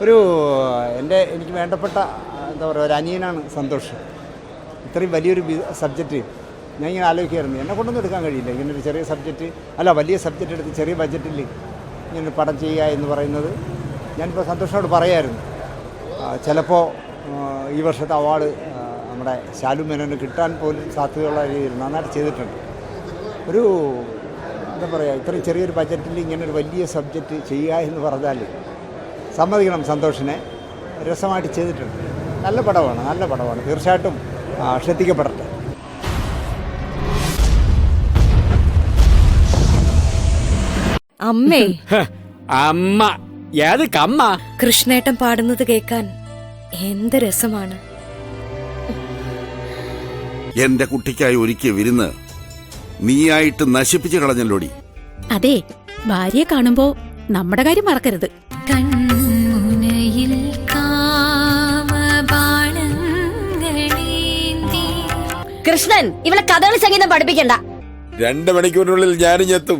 എനിക്ക് വേണ്ടപ്പെട്ട എന്താ പറയുക ഒരു അനിയനാണ് സന്തോഷ്. ഇത്രയും വലിയൊരു സബ്ജക്റ്റ് ഞാൻ ഇങ്ങനെ ആലോചിക്കായിരുന്നു, എന്നെ കൊണ്ടൊന്നും എടുക്കാൻ കഴിയില്ല ഇങ്ങനൊരു ചെറിയ സബ്ജക്റ്റ്, വലിയ സബ്ജക്റ്റ് എടുത്ത് ചെറിയ ബഡ്ജറ്റിൽ ഇങ്ങനെ പടം ചെയ്യുക എന്ന് പറയുന്നത്. ഞാനിപ്പോൾ സന്തോഷോട് പറയായിരുന്നു, ചിലപ്പോൾ ഈ വർഷത്തെ അവാർഡ് നമ്മുടെ ശാലു മേനോന് കിട്ടാൻ പോലും സാധ്യതയുള്ള രീതിയിൽ നന്നായിട്ട് ചെയ്തിട്ടുണ്ട്. എന്താ പറയുക, ഇത്രയും ചെറിയൊരു ബഡ്ജറ്റിൽ ഇങ്ങനൊരു വലിയ സബ്ജക്റ്റ് ചെയ്യുക എന്ന് പറഞ്ഞാൽ സമ്മതിക്കണം സന്തോഷിനെ. രസമായിട്ട് ചെയ്തിട്ടുണ്ട്. നല്ല പടമാണ്, തീർച്ചയായിട്ടും ശ്രദ്ധിക്കപ്പെടട്ടെ. അമ്മേ, അമ്മ ഏത് കമ്മ? കൃഷ്ണേട്ടൻ പാടുന്നത് കേൾക്കാൻ എന്ത് രസമാണ്. എന്റെ കുട്ടിക്കായി ഒരുക്കിയ വിരുന്ന് നീയായിട്ട് നശിപ്പിച്ചു കളഞ്ഞല്ലോടി. അതെ, ഭാര്യയെ കാണുമ്പോ നമ്മുടെ കാര്യം മറക്കരുത്. കൃഷ്ണൻ, ഇവളെ കഥകളി സംഗീതം പഠിപ്പിക്കണ്ട. 2 മണിക്കൂറിനുള്ളിൽ ഞാനും എത്തും.